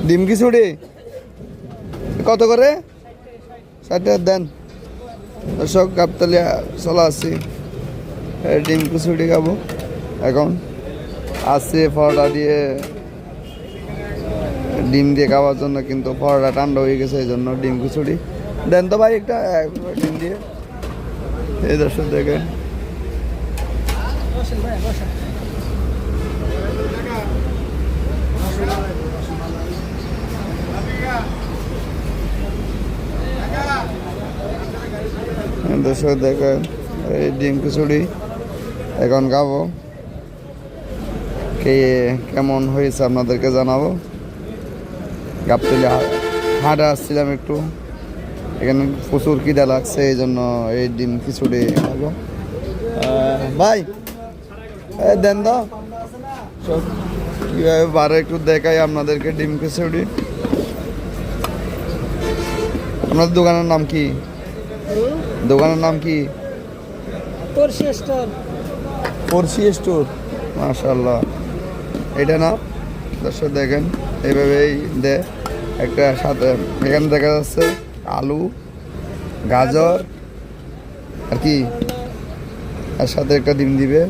ডিম খিচুড়ি কত করে? 60 টাকা দেন। দর্শক গাবতলিয়া চলা আসছি, ডিম খিচুড়ি খাবো এখন। আসছি পরোটা দিয়ে, ডিম দিয়ে খাওয়ার জন্য, কিন্তু পরোটা ঠান্ডা হয়ে গেছে, এই জন্য ডিম খিচুড়ি দেন তো ভাই একটা ডিম দিয়ে। এই দর্শক দেখেন দর্শক দেখেন এই ডিম খিচুড়ি এখন খাবো। কে কেমন হয়েছে আপনাদেরকে জানাবো। গাবতলী হাটে আসছিলাম একটু, এখানে প্রচুর খিদা লাগছে, এই জন্য এই ডিম খিচুড়ি খাবো। ভাই দেন তো সব কীভাবে বারে একটু দেখাই আপনাদেরকে ডিম খিচুড়ি। আপনার দোকানের নাম কি? দোকানের নাম কি? পড়শি স্টোর। মাশাআল্লাহ, এটা না দর্শক দেখেন এইভাবেই দেয়। একটা সাথে এখানে দেখা যাচ্ছে আলু, গাজর আর কি, আর সাথে একটা ডিম দিবে,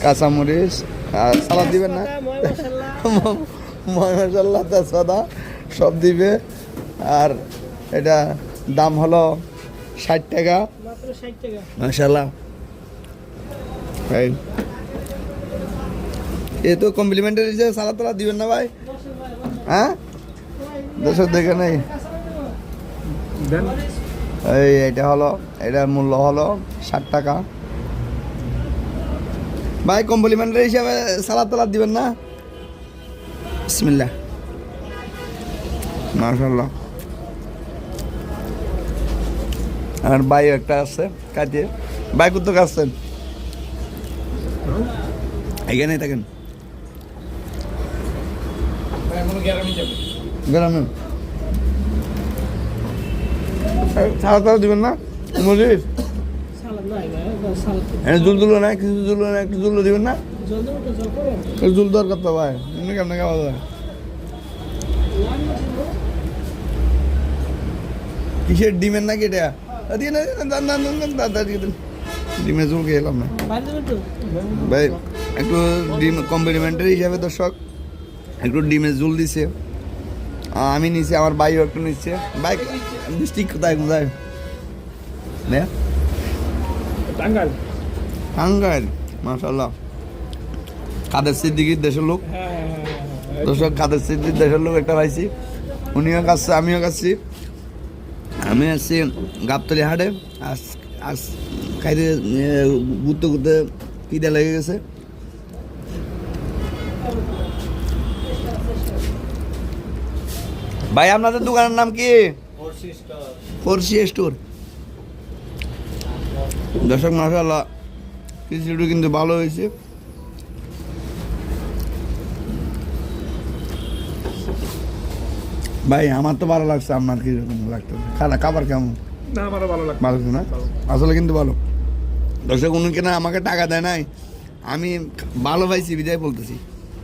কাঁচামরিচ, আর সালাদ দিবেন না, ময় মশলা তেজপাতা সব দিবে। আর এটা দাম হলো 60 টাকা। মাশাআল্লাহ, এ তো কমপ্লিমেন্টারি হিসেবে সালাদ টালাদ দিবেন না ভাই? হ্যাঁ দর্শক দেখে নেই, এই এটা হলো, এটার মূল্য হলো 60 টাকা। ভাই কমপ্লিমেন্টারি হিসাবে সালাদ টালাদ দিবেন না? বিসমিল্লাহ, মাশাআল্লাহ। আর ভাই একটা আছে কাটিয়ে, ভাই কোথাও আসছেন? এখানেই থাকেন গ্রামে। সালাদ টালাদ দিবেন না? মজিদ জুল দুলো না, কিছু জুলো না, একটু জুলো দিবেন না? জুল দরকার তো ভাই, এমনি কেমন খাওয়া যায়? কিসের ডিমের নাকি এটা? ডিমের জুল খেয়ে এলাম না ভাই, একটু ডিম কমপ্লিমেন্টারি হিসাবে দর্শক একটু ডিমের জুল দিছে, আমি নিছি, আমার ভাইও একটু নিচ্ছে। ভাই ডিস্ট্রিক্ট কোথায় কোথায়? টাঙ্গাইল। মাশাআল্লাহ, কাদের সিদ্দিকীর দেশের লোক। দর্শক কাদের সিদ্দিক দেশের লোক একটা পাইছি, উনিও কাছে আমিও কাছি। আমি আসছি গাবতলী হাটে, আজ খাইতে ঘুরতে ঘুরতে খিদে লেগে গেছে। ভাই আপনাদের দোকানের নাম কি? পড়শি স্টোর। দর্শক মাশাআল্লাহ, খিচুড়ি কিন্তু ভালো হয়েছে। ভাই আমার তো ভালো লাগছে, আপনার কিরকম লাগতো? খাবার কেমন? না আমারও ভালো লাগছে। ভালো না আসলে, কিন্তু ভালো। দর্শক উনি কেনা আমাকে টাকা দেয় নাই, আমি ভালো পাইছি বিদায় বলতেছি।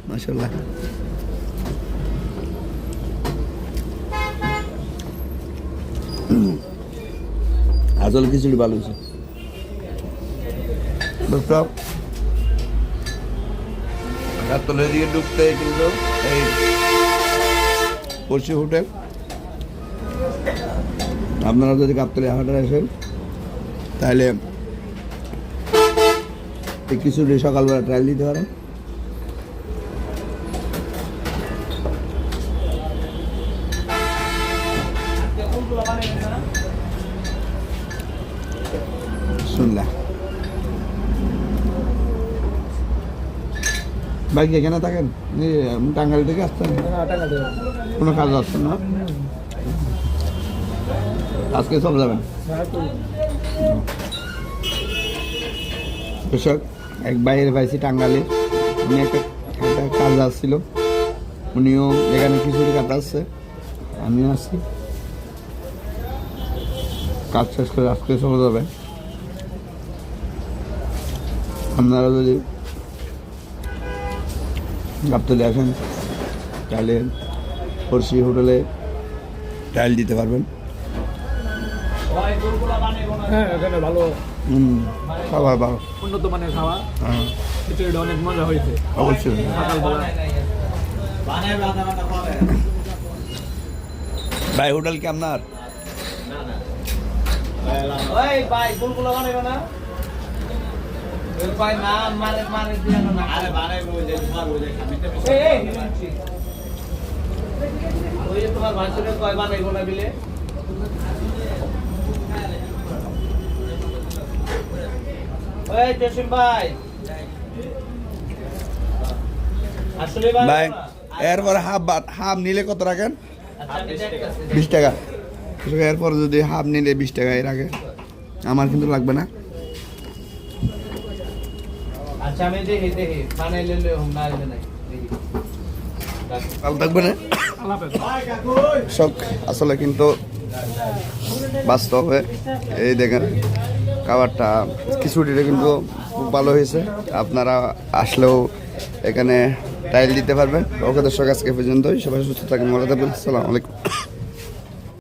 মাশাআল্লাহ, আসলে খিচুড়ি ভালো হয়েছে। দর্শক গাবতলীর দিকে ঢুকতে কিন্তু এই পড়শি হোটেল, আপনারা যদি গাবতলী হাটে আসেন তাহলে এই খিচুড়ি সকালবেলা ট্রায়াল দিতে পারেন। শুনলাম ভাই এখানে থাকেন, টাঙ্গাইল থেকে আসছেন? কোনো কাজ আসছেন না? আজকে চলে যাবেন? কৃষক এক বাইরে পাইছি টাঙ্গাইলে, উনি একটা কাজ আসছিল, উনিও এখানে খিচুড়ি কাটা আসছে, আমিও আসছি। কাজ শেষ করে আজকে চলে যাবে। আপনারা যদি গাবতলী আসেন তাহলে ফরসি হোটেলে টাইল দিতে পারবেন। হ্যাঁ এখানে ভালো খাবার ভালো, উন্নত মানের খাওয়া, হ্যাঁ খিচুড়িটা অনেক মজা হয়েছে অবশ্যই। সকালবেলা। ভাই হোটেল কি আপনার? তোমার ভাষণে কয় বানাইবো না বিলে ওই জসিম ভাই আসলে ভাই এরপরে হাফ নিলে কত রাখেন? 20 টাকা। এরপর যদি হাফ নিলে 20 টাকা এর আগে আমার কিন্তু লাগবে না। আচ্ছা আমি দেখি বানাইলে হোম না আইলে নাই ভালো থাকবে না শখ আসলে কিন্তু বাস্তবে এই দেখেন খাবারটা খিচুড়িটা কিন্তু খুব ভালো হয়েছে। আপনারা আসলেও এখানে টাইল দিতে পারবেন। ওকে দর্শক আজকে পর্যন্তই, সবাই সুস্থ থাকেন, ভালো থাকবেন, আসসালামু আলাইকুম।